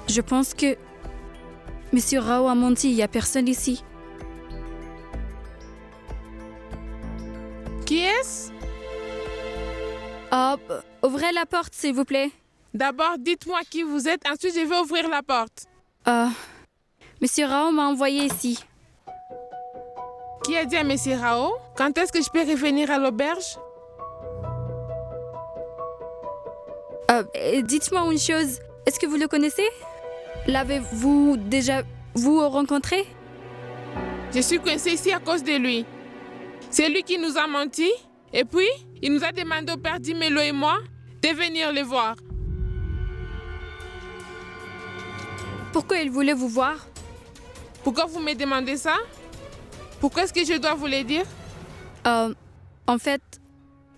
Je pense que Monsieur Rao a menti, il n'y a personne ici. Qui est-ce? Oh, ouvrez la porte, s'il vous plaît. D'abord, dites-moi qui vous êtes, ensuite je vais ouvrir la porte. Monsieur Rao m'a envoyé ici. Qui a dit à Monsieur Rao? Quand est-ce que je peux revenir à l'auberge? Dites-moi une chose, est-ce que vous le connaissez? L'avez-vous déjà rencontré? Je suis coincée ici à cause de lui. C'est lui qui nous a menti. Et puis, il nous a demandé au père Dimelo et moi de venir le voir. Pourquoi il voulait vous voir? Pourquoi vous me demandez ça? Pourquoi est-ce que je dois vous le dire? En fait,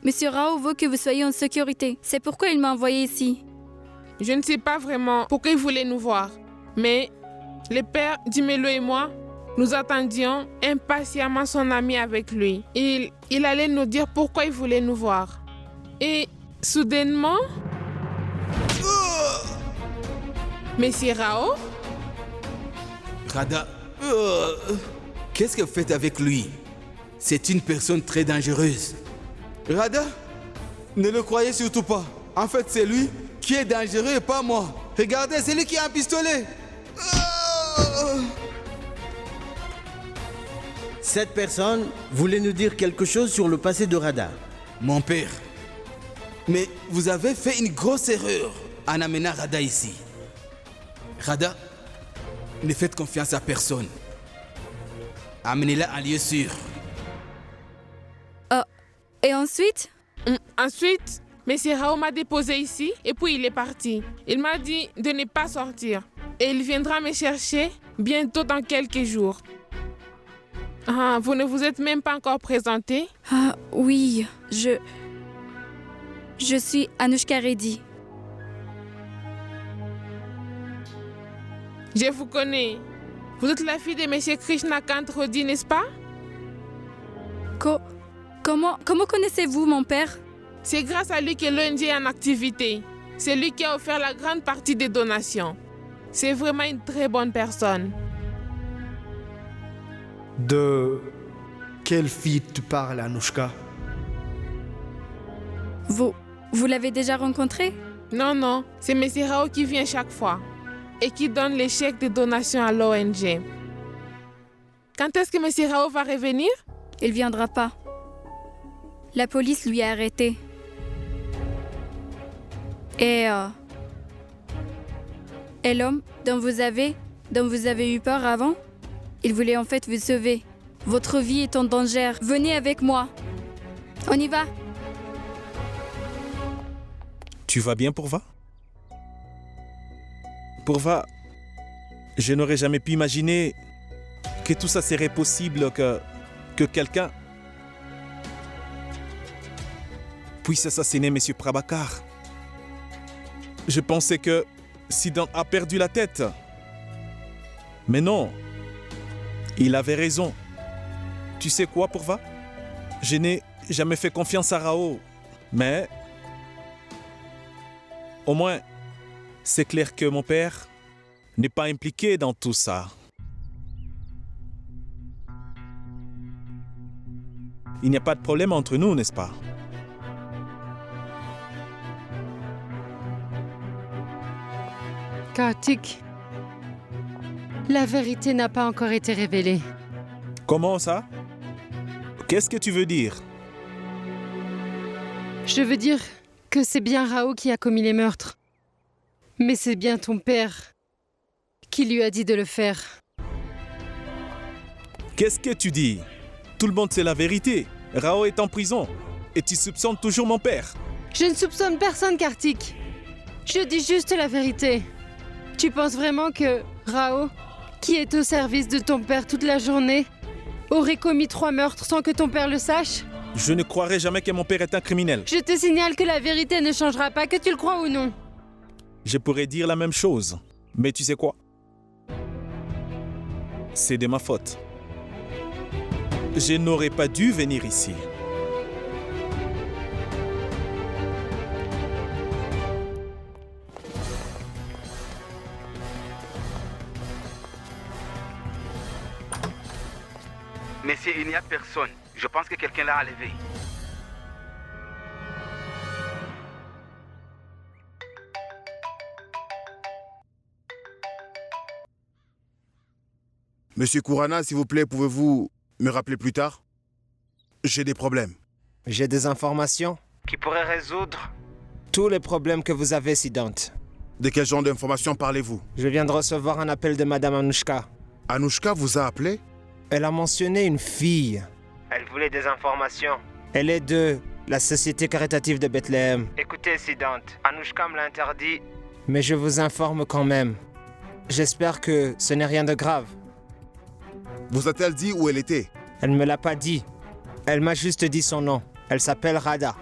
Monsieur Rao veut que vous soyez en sécurité. C'est pourquoi il m'a envoyé ici. Je ne sais pas vraiment pourquoi il voulait nous voir. Mais le père Dimelo et moi, nous attendions impatiemment son ami avec lui. Il allait nous dire pourquoi il voulait nous voir. Et soudainement... Monsieur Rao? Radha, qu'est-ce que vous faites avec lui? C'est une personne très dangereuse. Radha, ne le croyez surtout pas. En fait, c'est lui qui est dangereux et pas moi. Regardez, c'est lui qui a un pistolet. Cette personne voulait nous dire quelque chose sur le passé de Radha. Mon père, mais vous avez fait une grosse erreur en amenant Radha ici. Radha, ne faites confiance à personne. Amenez-la en lieu sûr. Et ensuite? Ensuite, Monsieur Rao m'a déposé ici et puis il est parti. Il m'a dit de ne pas sortir. Et il viendra me chercher bientôt dans quelques jours. Vous ne vous êtes même pas encore présenté? Oui, je suis Anushka Reddy. Je vous connais. Vous êtes la fille de Monsieur Krishnakant Reddy, n'est-ce pas? Comment connaissez-vous mon père? C'est grâce à lui que l'ONG est en activité. C'est lui qui a offert la grande partie des donations. C'est vraiment une très bonne personne. De quelle fille tu parles, Anushka? Vous l'avez déjà rencontré? Non, c'est Monsieur Rao qui vient chaque fois et qui donne les chèques de donation à l'ONG. Quand est-ce que Monsieur Rao va revenir? Il viendra pas. La police lui a arrêté. Et l'homme dont vous avez eu peur avant, il voulait en fait vous sauver. Votre vie est en danger. Venez avec moi. On y va. Tu vas bien, Purva? Purva, je n'aurais jamais pu imaginer que tout ça serait possible, que quelqu'un puisse assassiner M. Prabhakar. Je pensais que Siddhant a perdu la tête. Mais non, il avait raison. Tu sais quoi, Purva? Je n'ai jamais fait confiance à Rao, mais au moins, c'est clair que mon père n'est pas impliqué dans tout ça. Il n'y a pas de problème entre nous, n'est-ce pas? Karthik, la vérité n'a pas encore été révélée. Comment ça? Qu'est-ce que tu veux dire? Je veux dire que c'est bien Rao qui a commis les meurtres. Mais c'est bien ton père qui lui a dit de le faire. Qu'est-ce que tu dis? Tout le monde sait la vérité. Rao est en prison et tu soupçonnes toujours mon père. Je ne soupçonne personne, Karthik. Je dis juste la vérité. Tu penses vraiment que Rao, qui est au service de ton père toute la journée, aurait commis 3 meurtres sans que ton père le sache? Je ne croirai jamais que mon père est un criminel. Je te signale que la vérité ne changera pas, que tu le crois ou non. Je pourrais dire la même chose. Mais tu sais quoi? C'est de ma faute. Je n'aurais pas dû venir ici. Monsieur, il n'y a personne. Je pense que quelqu'un l'a enlevé. Monsieur Kurana, s'il vous plaît, pouvez-vous me rappeler plus tard? J'ai des problèmes. J'ai des informations qui pourraient résoudre tous les problèmes que vous avez, Siddhant. De quel genre d'informations parlez-vous? Je viens de recevoir un appel de Madame Anushka. Anushka vous a appelé? Elle a mentionné une fille. Elle voulait des informations. Elle est de la Société caritative de Bethléem. Écoutez, Siddhant, Anushka me l'a interdit. Mais je vous informe quand même. J'espère que ce n'est rien de grave. Vous a-t-elle dit où elle était? Elle ne me l'a pas dit. Elle m'a juste dit son nom. Elle s'appelle Radha.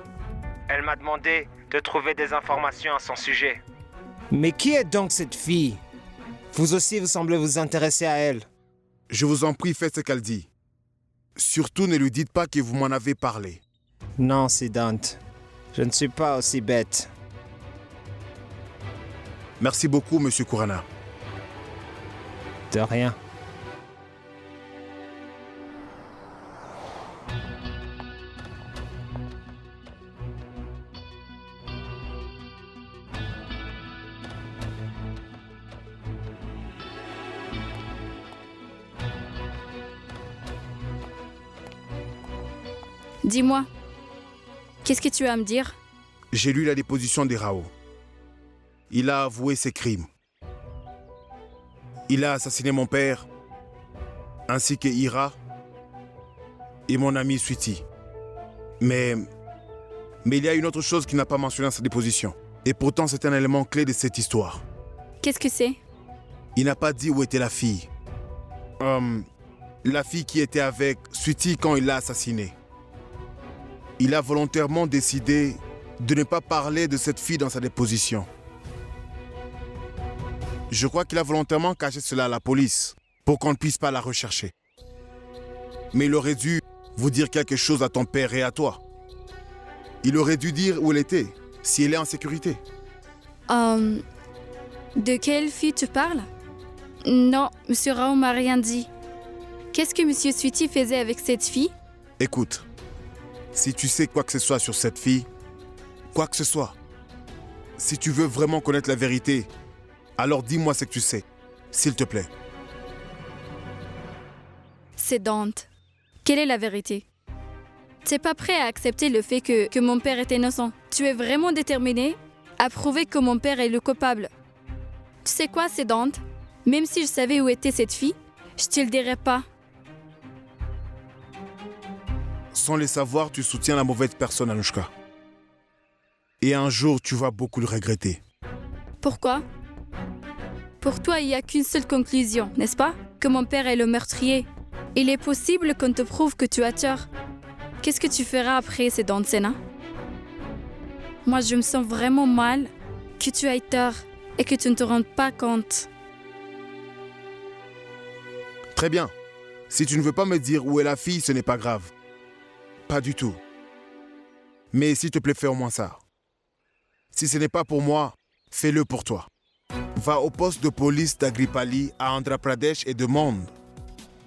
Elle m'a demandé de trouver des informations à son sujet. Mais qui est donc cette fille? Vous aussi, vous semblez vous intéresser à elle. Je vous en prie, faites ce qu'elle dit. Surtout, ne lui dites pas que vous m'en avez parlé. Non, Siddhant. Je ne suis pas aussi bête. Merci beaucoup, Monsieur Kurana. De rien. Dis-moi, qu'est-ce que tu as à me dire? J'ai lu la déposition de Rao. Il a avoué ses crimes. Il a assassiné mon père, ainsi que Ira et mon ami Sweetie. Mais il y a une autre chose qu'il n'a pas mentionnée dans sa déposition. Et pourtant, c'est un élément clé de cette histoire. Qu'est-ce que c'est? Il n'a pas dit où était la fille. La fille qui était avec Sweetie quand il l'a assassinée. Il a volontairement décidé de ne pas parler de cette fille dans sa déposition. Je crois qu'il a volontairement caché cela à la police pour qu'on ne puisse pas la rechercher. Mais il aurait dû vous dire quelque chose à ton père et à toi. Il aurait dû dire où elle était, si elle est en sécurité. De quelle fille tu parles? Non, Monsieur Rao m'a rien dit. Qu'est-ce que Monsieur Sweetie faisait avec cette fille? Écoute, si tu sais quoi que ce soit sur cette fille, quoi que ce soit, si tu veux vraiment connaître la vérité, alors dis-moi ce que tu sais, s'il te plaît. C'est Dante. Quelle est la vérité? Tu n'es pas prêt à accepter le fait que mon père est innocent. Tu es vraiment déterminé à prouver que mon père est le coupable. Tu sais quoi, c'est Dante? Même si je savais où était cette fille, je te le dirais pas. Sans le savoir, tu soutiens la mauvaise personne, Anushka. Et un jour, tu vas beaucoup le regretter. Pourquoi? Pour toi, il n'y a qu'une seule conclusion, n'est-ce pas? Que mon père est le meurtrier. Il est possible qu'on te prouve que tu as tort. Qu'est-ce que tu feras après ces dents de Sénat? Moi, je me sens vraiment mal que tu aies tort et que tu ne te rendes pas compte. Très bien. Si tu ne veux pas me dire où est la fille, ce n'est pas grave. Pas du tout. Mais s'il te plaît, fais au moins ça. Si ce n'est pas pour moi, fais-le pour toi. Va au poste de police d'Agripali à Andhra Pradesh et demande.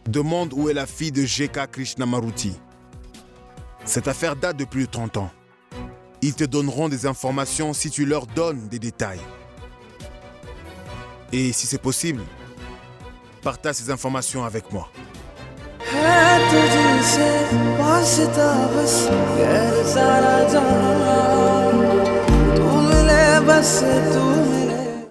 Demande où est la fille de J.K. Krishnamurthy. Cette affaire date de plus de 30 ans. Ils te donneront des informations si tu leur donnes des détails. Et si c'est possible, partage ces informations avec moi. तू मिले बस तू मिले